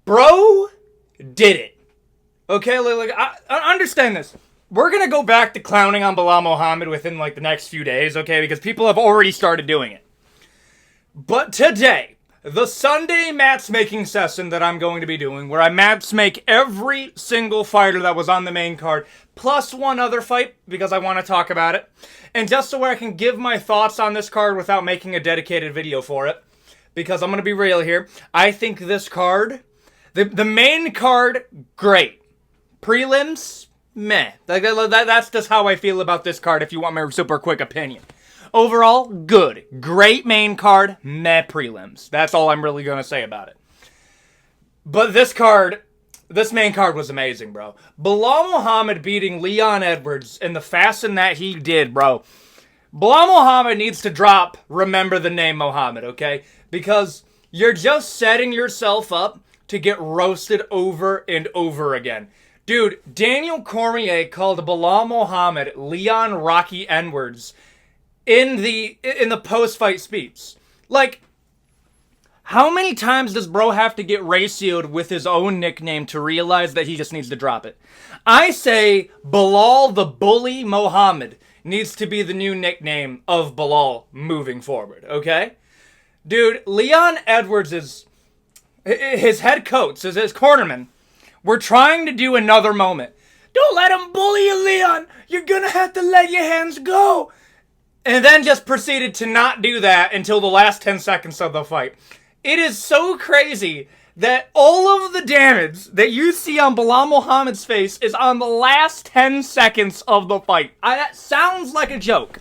Bro did it. Okay, like I understand this. We're going to go back to clowning on Belal Mohammad within like the next few days, okay? Because people have already started doing it. But today, the Sunday matchmaking session that I'm going to be doing, where I matchmake every single fighter that was on the main card, plus one other fight, because I want to talk about it. And just so where I can give my thoughts on this card without making a dedicated video for it. Because I'm going to be real here. I think this card, the main card, great. Prelims, meh. That's just how I feel about this card if you want my super quick opinion. Overall, good. Great main card, meh prelims. That's all I'm really going to say about it. But this main card was amazing, bro. Belal Mohammad beating Leon Edwards in the fashion that he did, bro. Belal Mohammad needs to drop Remember the Name Mohammad, okay? Because you're just setting yourself up to get roasted over and over again. Dude, Daniel Cormier called Belal Mohammad Leon Rocky Edwards in the post-fight speech. Like, how many times does bro have to get ratioed with his own nickname to realize that he just needs to drop it? I say Belal the Bully Mohammad needs to be the new nickname of Belal moving forward, okay? Dude, Leon Edwards is his head coach, his cornerman. We're trying to do another moment. Don't let him bully you, Leon. You're gonna have to let your hands go. And then just proceeded to not do that until the last 10 seconds of the fight. It is so crazy that all of the damage that you see on Belal Mohammad's face is on the last 10 seconds of the fight. That sounds like a joke.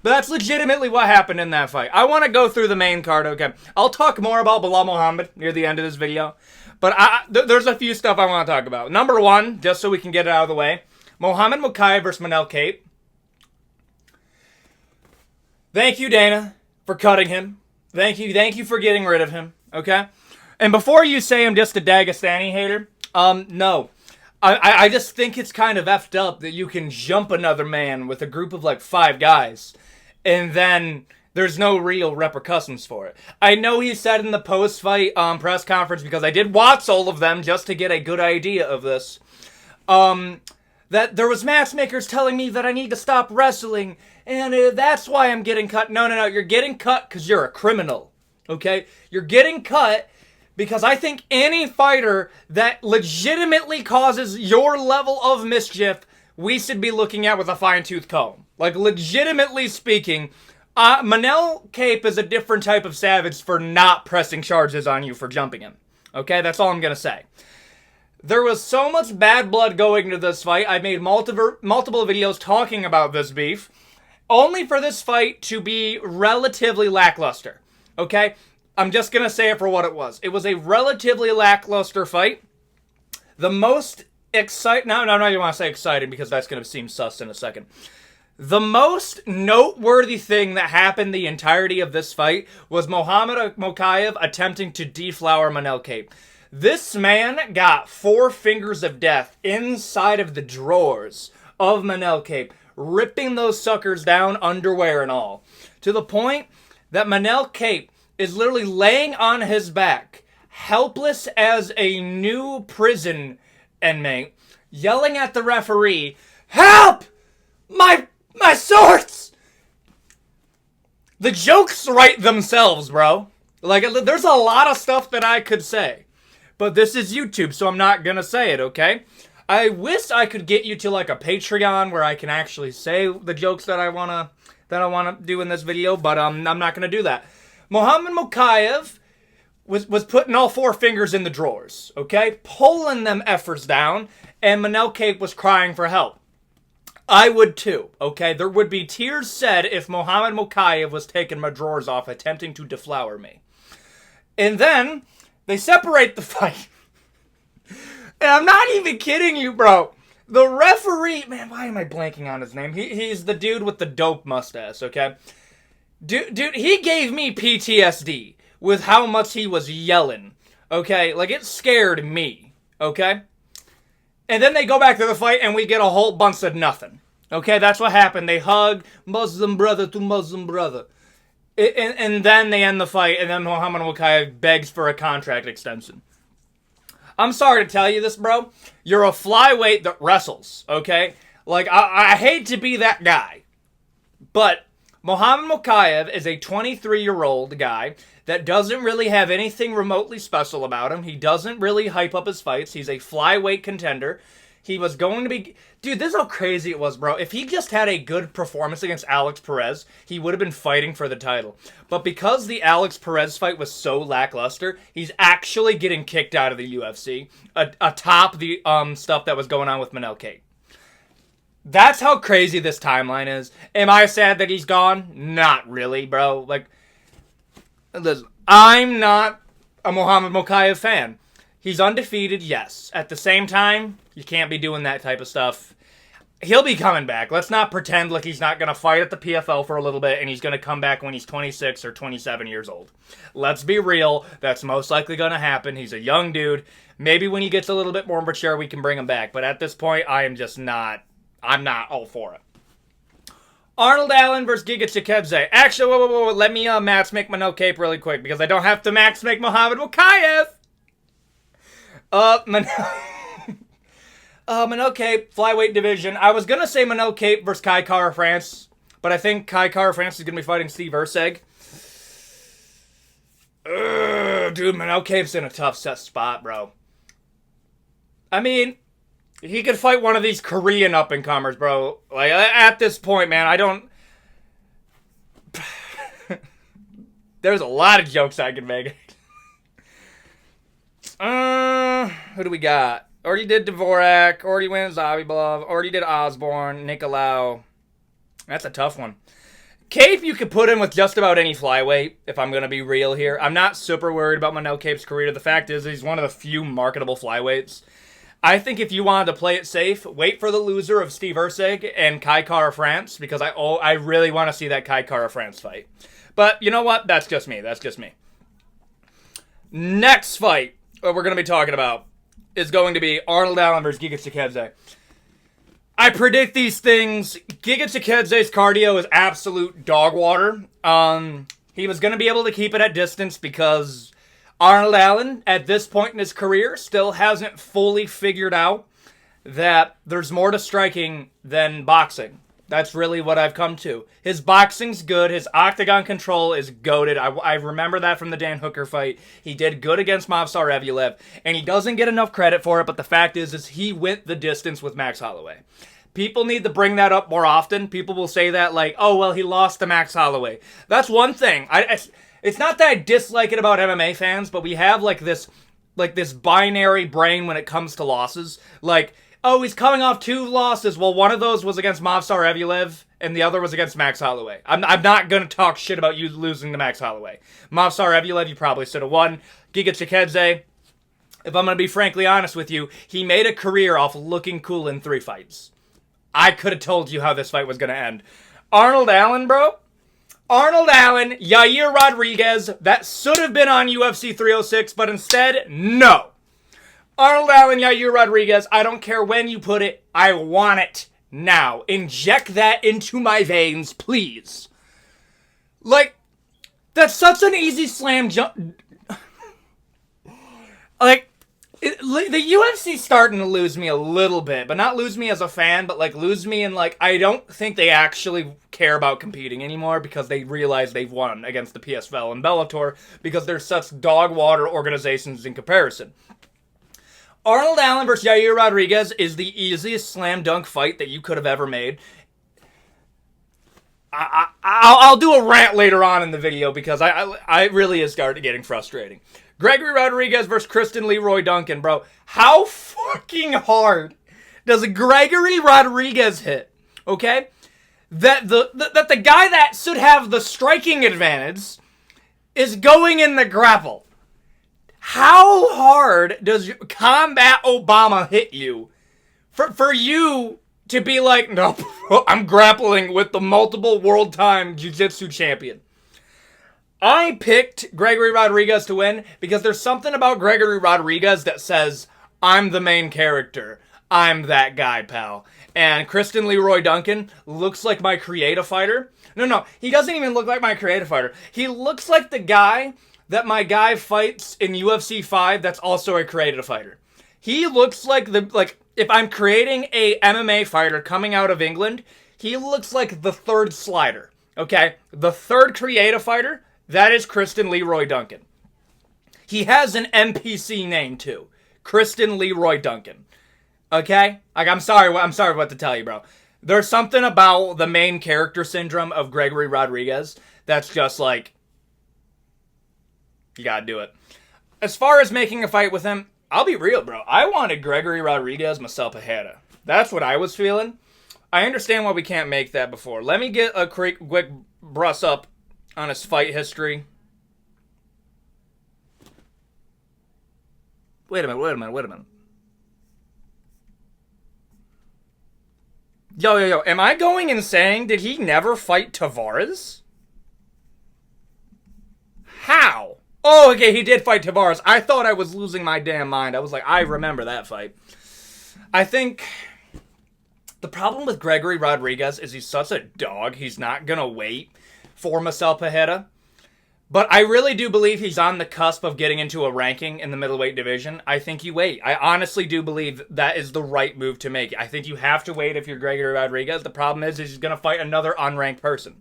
But that's legitimately what happened in that fight. I want to go through the main card, okay? I'll talk more about Belal Mohammad near the end of this video. But there's a few stuff I want to talk about. Number one, just so we can get it out of the way, Mohammad Makhachev versus Manel. Thank you, Dana, for cutting him. Thank you for getting rid of him, okay? And before you say I'm just a Dagestani hater, no. I just think it's kind of effed up that you can jump another man with a group of like 5 guys, and then there's no real repercussions for it. I know he said in the post-fight press conference, because I did watch all of them just to get a good idea of this, that there was matchmakers telling me that I need to stop wrestling, and that's why I'm getting cut. No, you're getting cut because you're a criminal, okay? You're getting cut because I think any fighter that legitimately causes your level of mischief, we should be looking at with a fine-tooth comb. Like, legitimately speaking, Manel Cape is a different type of savage for not pressing charges on you for jumping him. Okay, that's all I'm going to say. There was so much bad blood going into this fight. I made multiple videos talking about this beef, only for this fight to be relatively lackluster. Okay, I'm just going to say it for what it was. It was a relatively lackluster fight. The most exciting... No, I don't want to say exciting because that's going to seem sus in a second. The most noteworthy thing that happened the entirety of this fight was Mohammad Makhachev attempting to deflower Manel Cape. This man got 4 fingers of death inside of the drawers of Manel Cape, ripping those suckers down, underwear and all. To the point that Manel Cape is literally laying on his back, helpless as a new prison inmate, yelling at the referee, "Help! My swords!" The jokes write themselves, bro. Like, there's a lot of stuff that I could say. But this is YouTube, so I'm not gonna say it, okay? I wish I could get you to, like, a Patreon where I can actually say the jokes that I wanna do in this video, but I'm not gonna do that. Mohammad Makhachev was putting all 4 fingers in the drawers, okay? Pulling them efforts down, and Manel Cape was crying for help. I would too, okay? There would be tears shed if Mohammad Makhachev was taking my drawers off attempting to deflower me. And then they separate the fight. And I'm not even kidding you, bro. The referee... Man, why am I blanking on his name? He's the dude with the dope mustache, okay? Dude, he gave me PTSD with how much he was yelling, okay? Like, it scared me, okay? And then they go back to the fight, and we get a whole bunch of nothing. Okay, that's what happened. They hug Muslim brother to Muslim brother. And then they end the fight, and then Mohammad Makhachev begs for a contract extension. I'm sorry to tell you this, bro. You're a flyweight that wrestles, okay? Like, I hate to be that guy, but Mohammad Makhachev is a 23-year-old guy that doesn't really have anything remotely special about him. He doesn't really hype up his fights. He's a flyweight contender. He was going to be... Dude, this is how crazy it was, bro. If he just had a good performance against Alex Perez, he would have been fighting for the title. But because the Alex Perez fight was so lackluster, he's actually getting kicked out of the UFC atop the stuff that was going on with Manel. That's how crazy this timeline is. Am I sad that he's gone? Not really, bro. Like, listen, I'm not a Mohammad Makhachev fan. He's undefeated, yes. At the same time, you can't be doing that type of stuff. He'll be coming back. Let's not pretend like he's not going to fight at the PFL for a little bit and he's going to come back when he's 26 or 27 years old. Let's be real. That's most likely going to happen. He's a young dude. Maybe when he gets a little bit more mature, we can bring him back. But at this point, I'm not all for it. Arnold Allen versus Giga Chikadze. Actually, whoa. Let me match make my no cape really quick because I don't have to match make Mohammad Makhachev. Manel Cape, flyweight division. I was going to say Manel Cape versus Kai Kara France, but I think Kai Kara France is going to be fighting Steve Erceg. Dude, Manel Cape's in a tough set spot, bro. I mean, he could fight one of these Korean up-and-comers, bro. Like, at this point, man, I don't... There's a lot of jokes I can make. Who do we got? Already did Dvorak. Already went Zabibov. Already did Osborne. Nicolau. That's a tough one. Cape, you could put in with just about any flyweight, if I'm going to be real here. I'm not super worried about Manel Cape's career. The fact is, he's one of the few marketable flyweights. I think if you wanted to play it safe, wait for the loser of Steve Erceg and Kai Kara France, because I really want to see that Kai Kara France fight. But you know what? That's just me. Next fight we're going to be talking about is going to be Arnold Allen versus Giga Chikadze. I predict these things. Giga Chikadze's cardio is absolute dog water. He was going to be able to keep it at distance because Arnold Allen, at this point in his career, still hasn't fully figured out that there's more to striking than boxing. That's really what I've come to. His boxing's good. His octagon control is goated. I remember that from the Dan Hooker fight. He did good against Movsar Evloev, and he doesn't get enough credit for it, but the fact is he went the distance with Max Holloway. People need to bring that up more often. People will say that like, oh, well, he lost to Max Holloway. That's one thing. It's not that I dislike it about MMA fans, but we have like this binary brain when it comes to losses. Like, oh, he's coming off 2 losses. Well, one of those was against Movsar Evloev, and the other was against Max Holloway. I'm not going to talk shit about you losing to Max Holloway. Movsar Evloev, you probably should have won. Giga Chikadze, if I'm going to be frankly honest with you, he made a career off looking cool in 3 fights. I could have told you how this fight was going to end. Arnold Allen, bro. Arnold Allen, Yair Rodriguez, that should have been on UFC 306, but instead, no. Arnold Allen, Yair Rodriguez, I don't care when you put it, I want it now. Inject that into my veins, please. Like, that's such an easy slam jump. Like, the UFC's starting to lose me a little bit, but not lose me as a fan, but like lose me in like, I don't think they actually care about competing anymore because they realize they've won against the PSVL and Bellator because they're such dog water organizations in comparison. Arnold Allen versus Yair Rodriguez is the easiest slam dunk fight that you could have ever made. I'll do a rant later on in the video because I really is starting getting frustrating. Gregory Rodriguez versus Christen Leroy Duncan, bro. How fucking hard does a Gregory Rodriguez hit? Okay? That the guy that should have the striking advantage is going in the grapple. How hard does Combat Obama hit you for you to be like, nope, I'm grappling with the multiple world-time jiu-jitsu champion? I picked Gregory Rodriguez to win because there's something about Gregory Rodriguez that says, I'm the main character. I'm that guy, pal. And Christen Leroy Duncan looks like my creative fighter. No, he doesn't even look like my creative fighter. He looks like the guy that my guy fights in UFC 5 that's also a creative fighter. He looks like if I'm creating a MMA fighter coming out of England, he looks like the third slider. Okay? The third creative fighter, that is Christen Leroy Duncan. He has an NPC name too. Christen Leroy Duncan. Okay? Like, I'm sorry what to tell you, bro. There's something about the main character syndrome of Gregory Rodriguez that's just like, you gotta do it. As far as making a fight with him, I'll be real, bro. I wanted Gregory Rodriguez myself Pajeda. That's what I was feeling. I understand why we can't make that before. Let me get a quick brush up on his fight history. Wait a minute. Yo. Am I going insane? Did he never fight Tavares? How? Oh, okay, he did fight Tavares. I thought I was losing my damn mind. I was like, I remember that fight. I think the problem with Gregory Rodriguez is he's such a dog. He's not going to wait for Marcel Pajeda. But I really do believe he's on the cusp of getting into a ranking in the middleweight division. I think you wait. I honestly do believe that is the right move to make. I think you have to wait if you're Gregory Rodriguez. The problem is he's going to fight another unranked person.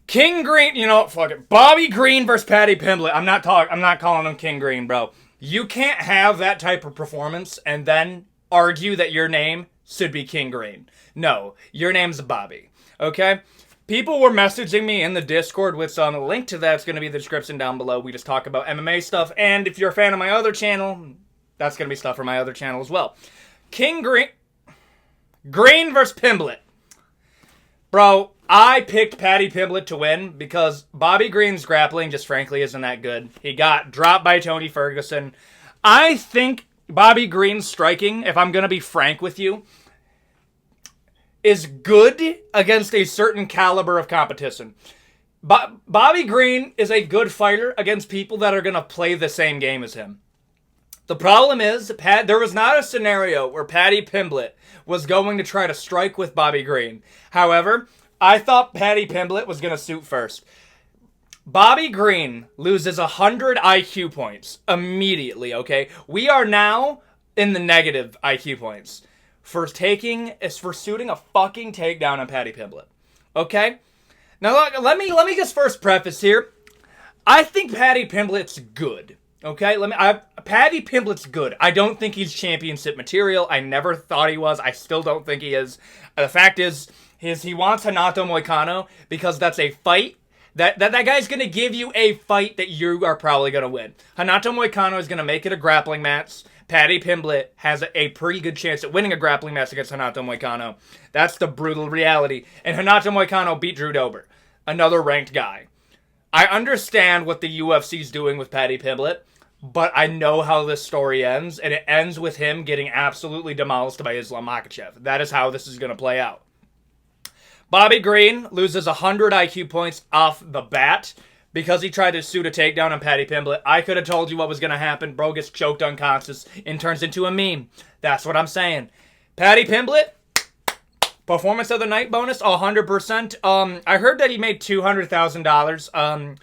King Green, fuck it. Bobby Green versus Paddy Pimblett. I'm not calling him King Green, bro. You can't have that type of performance and then argue that your name should be King Green. No, your name's Bobby. Okay? People were messaging me in the Discord, which the link to that's going to be in the description down below. We just talk about MMA stuff. And if you're a fan of my other channel, that's going to be stuff from my other channel as well. King Green versus Pimblett. Bro, I picked Paddy Pimblett to win because Bobby Green's grappling just frankly isn't that good. He got dropped by Tony Ferguson. I think Bobby Green's striking, if I'm going to be frank with you, is good against a certain caliber of competition. Bobby Green is a good fighter against people that are going to play the same game as him. The problem is, there was not a scenario where Paddy Pimblett was going to try to strike with Bobby Green. However, I thought Paddy Pimblett was going to shoot first. Bobby Green loses 100 IQ points immediately, okay? We are now in the negative IQ points for shooting a fucking takedown on Paddy Pimblett. Okay? Now look, let me just first preface here. I think Paddy Pimblett's good. Okay? Paddy Pimblett's good. I don't think he's championship material. I never thought he was. I still don't think he is. The fact is he wants Renato Moicano because that's a fight. That guy's going to give you a fight that you are probably going to win. Renato Moicano is going to make it a grappling match. Paddy Pimblett has a pretty good chance at winning a grappling match against Renato Moicano. That's the brutal reality. And Renato Moicano beat Drew Dober, another ranked guy. I understand what the UFC's doing with Paddy Pimblett, but I know how this story ends, and it ends with him getting absolutely demolished by Islam Makhachev. That is how this is going to play out. Bobby Green loses 100 IQ points off the bat because he tried to shoot a takedown on Paddy Pimblett. I could have told you what was going to happen. Bro gets choked unconscious and turns into a meme. That's what I'm saying. Paddy Pimblett, performance of the night bonus, 100%. I heard that he made $200,000.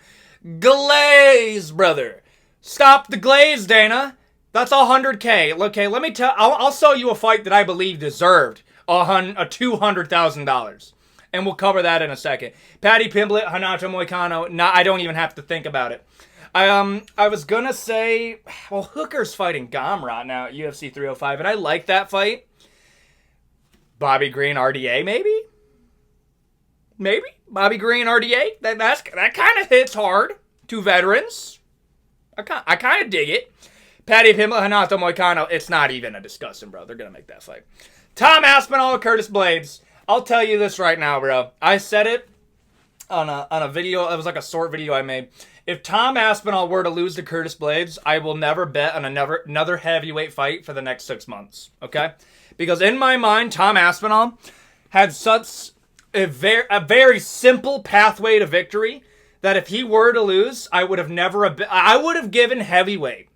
Glaze, brother. Stop the glaze, Dana. That's $100K. Okay, let me tell. I'll show you a fight that I believe deserved a $200,000. And we'll cover that in a second. Paddy Pimblett, Renato Moicano. I don't even have to think about it. I was gonna say, well, Hooker's fighting Gamrot now at UFC 305, and I like that fight. Bobby Green, RDA, maybe? Maybe? Bobby Green, RDA? That kind of hits hard to veterans. I kind of dig it. Paddy Pimblett, Renato Moicano, it's not even a discussion, bro. They're gonna make that fight. Tom Aspinall, Curtis Blades. I'll tell you this right now, bro. I said it on a video. It was like a short video I made. If Tom Aspinall were to lose to Curtis Blades, I will never bet on another heavyweight fight for the next 6 months. Okay? Because in my mind, Tom Aspinall had such a very simple pathway to victory that if he were to lose, I would have given heavyweight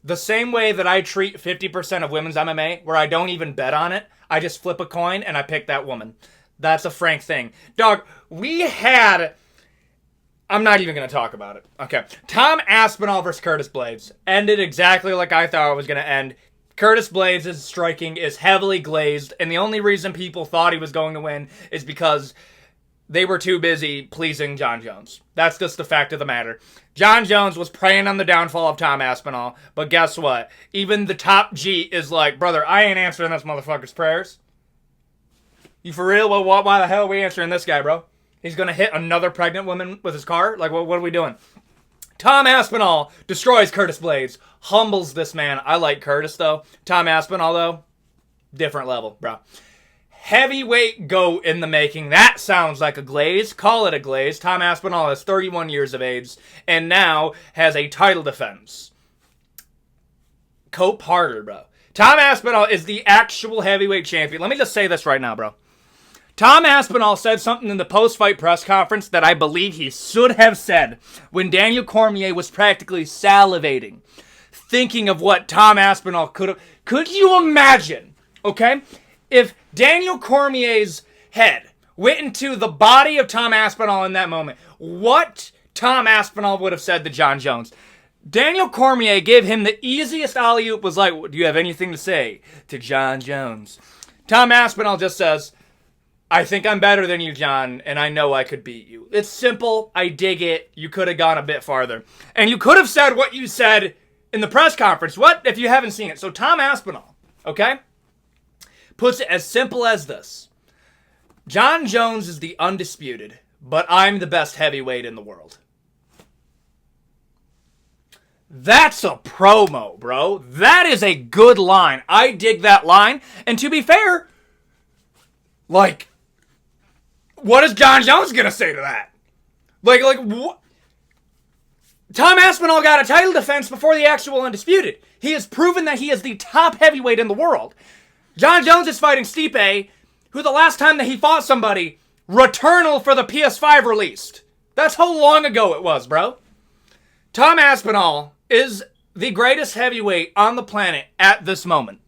the same way that I treat 50% of women's MMA, where I don't even bet on it. I just flip a coin and I pick that woman. That's a frank thing. Dog, we had I'm not even going to talk about it. Okay. Tom Aspinall versus Curtis Blades ended exactly like I thought it was going to end. Curtis Blades' striking is heavily glazed, and the only reason people thought he was going to win is because they were too busy pleasing Jon Jones. That's just the fact of the matter. Jon Jones was preying on the downfall of Tom Aspinall, but guess what? Even the top G is like, brother, I ain't answering this motherfucker's prayers. You for real? Well, why the hell are we answering this guy, bro? He's going to hit another pregnant woman with his car? Like, what are we doing? Tom Aspinall destroys Curtis Blades. Humbles this man. I like Curtis, though. Tom Aspinall, though, different level, bro. Heavyweight GOAT in the making. That sounds like a glaze. Call it a glaze. Tom Aspinall is 31 years of age and now has a title defense. Cope harder, bro. Tom Aspinall is the actual heavyweight champion. Let me just say this right now, bro. Tom Aspinall said something in the post-fight press conference that I believe he should have said when Daniel Cormier was practically salivating, thinking of what Tom Aspinall could have. Could you imagine, okay, if Daniel Cormier's head went into the body of Tom Aspinall in that moment, what Tom Aspinall would have said to Jon Jones? Daniel Cormier gave him the easiest alley-oop, was like, do you have anything to say to Jon Jones? Tom Aspinall just says, I think I'm better than you, Jon, and I know I could beat you. It's simple. I dig it. You could have gone a bit farther. And you could have said what you said in the press conference. What if you haven't seen it? So Tom Aspinall, okay, puts it as simple as this. Jon Jones is the undisputed, but I'm the best heavyweight in the world. That's a promo, bro. That is a good line. I dig that line. And to be fair, like, what is Jon Jones going to say to that? Like, what? Tom Aspinall got a title defense before the actual undisputed. He has proven that he is the top heavyweight in the world. Jon Jones is fighting Stipe, who the last time that he fought somebody, Returnal for the PS5 released. That's how long ago it was, bro. Tom Aspinall is the greatest heavyweight on the planet at this moment.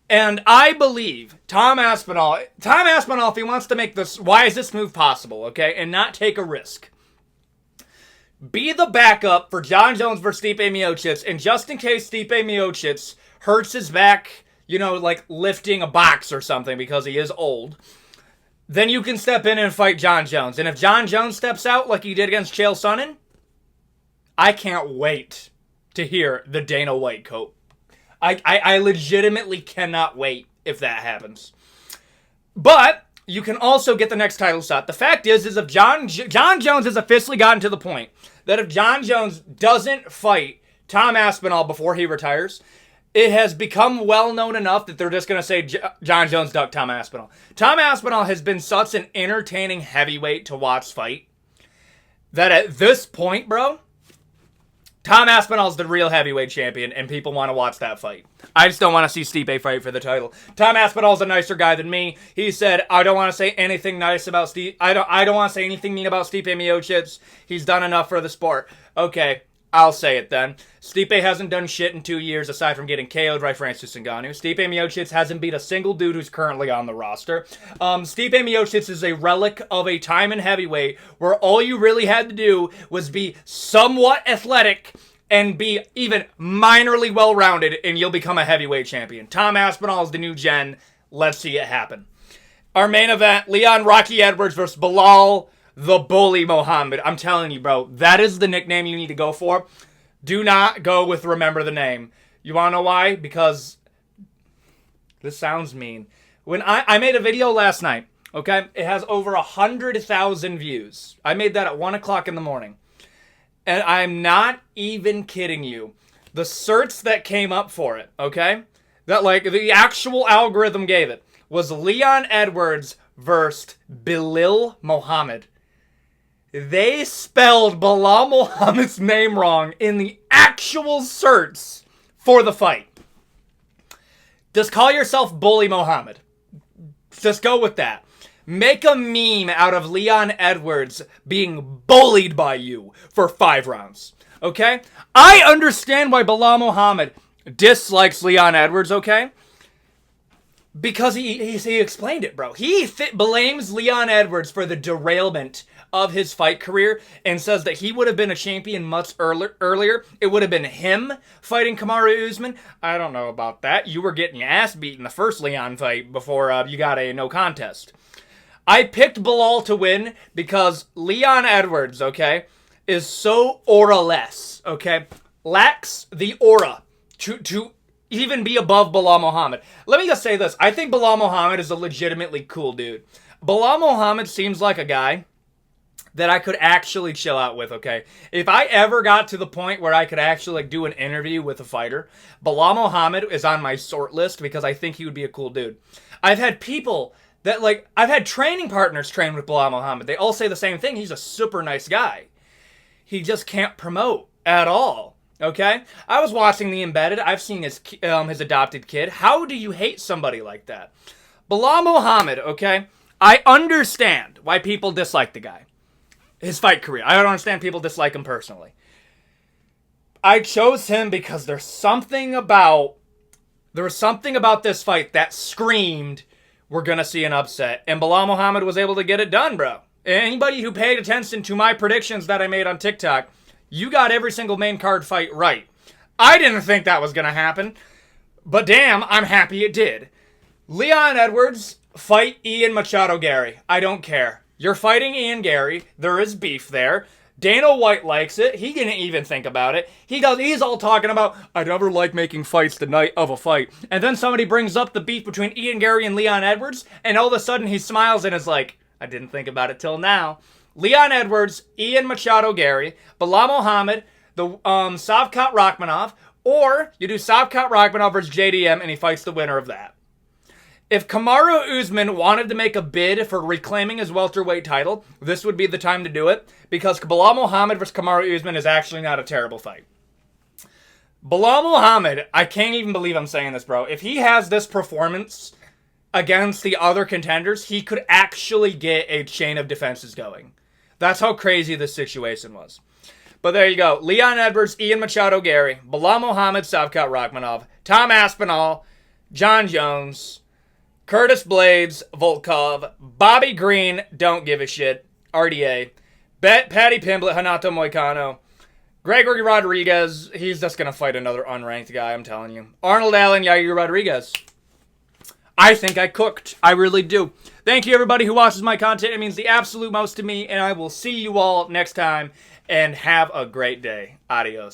And I believe Tom Aspinall, if he wants to make this, why is this move possible, okay, and not take a risk, be the backup for Jon Jones versus Stipe Miocic, and just in case Stipe Miocic hurts his back, you know, like lifting a box or something because he is old, then you can step in and fight Jon Jones. And if Jon Jones steps out like he did against Chael Sonnen, I can't wait to hear the Dana White quote. I legitimately cannot wait if that happens. But you can also get the next title shot. The fact is if Jon Jones has officially gotten to the point that if Jon Jones doesn't fight Tom Aspinall before he retires, it has become well known enough that they're just going to say Jon Jones ducked Tom Aspinall. Tom Aspinall has been such an entertaining heavyweight to watch fight that at this point, bro, Tom Aspinall's the real heavyweight champion, and people want to watch that fight. I just don't want to see Stipe fight for the title. Tom Aspinall's a nicer guy than me. He said, I don't want to say anything nice about Stipe. I don't want to say anything mean about Stipe Miocic. He's done enough for the sport. Okay, I'll say it then. Stipe hasn't done shit in 2 years aside from getting KO'd by Francis Ngannou. Stipe Miocic hasn't beat a single dude who's currently on the roster. Stipe Miocic is a relic of a time in heavyweight where all you really had to do was be somewhat athletic and be even minorly well-rounded, and you'll become a heavyweight champion. Tom Aspinall is the new gen. Let's see it happen. Our main event, Leon Rocky Edwards versus Belal the Bully Mohammad. I'm telling you, bro, that is the nickname you need to go for. Do not go with remember the name. You want to know why? Because this sounds mean. When I made a video last night, okay? It has over 100,000 views. I made that at 1 o'clock in the morning. And I'm not even kidding you. The certs that came up for it, okay? That, like, the actual algorithm gave it was Leon Edwards versus Belal Mohammad. They spelled Belal Mohammad's name wrong in the actual certs for the fight. Just call yourself Bully Mohammad. Just go with that. Make a meme out of Leon Edwards being bullied by you for 5 rounds. Okay? I understand why Belal Mohammad dislikes Leon Edwards, okay? Because he explained it, bro. He blames Leon Edwards for the derailment of his fight career and says that he would have been a champion much earlier. It would have been him fighting Kamaru Usman. I don't know about that. You were getting your ass beat in the first Leon fight before you got a no contest. I picked Belal to win because Leon Edwards, okay, is so aura-less, okay? Lacks the aura to even be above Belal Muhammad. Let me just say this. I think Belal Muhammad is a legitimately cool dude. Belal Muhammad seems like a guy that I could actually chill out with, okay? If I ever got to the point where I could actually do an interview with a fighter, Belal Muhammad is on my sort list because I think he would be a cool dude. I've had people that, I've had training partners train with Belal Muhammad. They all say the same thing. He's a super nice guy. He just can't promote at all, okay? I was watching The Embedded. I've seen his adopted kid. How do you hate somebody like that? Belal Muhammad, okay? I understand why people dislike the guy. His fight career. I don't understand people dislike him personally. I chose him because there was something about this fight that screamed, we're going to see an upset. And Belal Muhammad was able to get it done, bro. Anybody who paid attention to my predictions that I made on TikTok, you got every single main card fight right. I didn't think that was going to happen, but damn, I'm happy it did. Leon Edwards, fight Ian Machado Gary. I don't care. You're fighting Ian Gary. There is beef there. Dana White likes it. He didn't even think about it. He's all talking about, I never like making fights the night of a fight. And then somebody brings up the beef between Ian Gary and Leon Edwards, and all of a sudden he smiles and is like, I didn't think about it till now. Leon Edwards, Ian Machado Gary, Belal Muhammad, the Shavkat Rakhmonov, or you do Shavkat Rakhmonov versus JDM and he fights the winner of that. If Kamaru Usman wanted to make a bid for reclaiming his welterweight title, this would be the time to do it, because Belal Muhammad versus Kamaru Usman is actually not a terrible fight. Belal Muhammad, I can't even believe I'm saying this, bro. If he has this performance against the other contenders, he could actually get a chain of defenses going. That's how crazy this situation was. But there you go. Leon Edwards, Ian Machado Gary, Belal Muhammad, Shavkat Rakhmonov, Tom Aspinall, John Jones, Curtis Blades, Volkov, Bobby Green, don't give a shit, RDA, Patty Pimblett, Renato Moicano, Gregory Rodriguez, he's just going to fight another unranked guy, I'm telling you. Arnold Allen, Yair Rodriguez. I think I cooked. I really do. Thank you, everybody who watches my content. It means the absolute most to me, and I will see you all next time, and have a great day. Adios.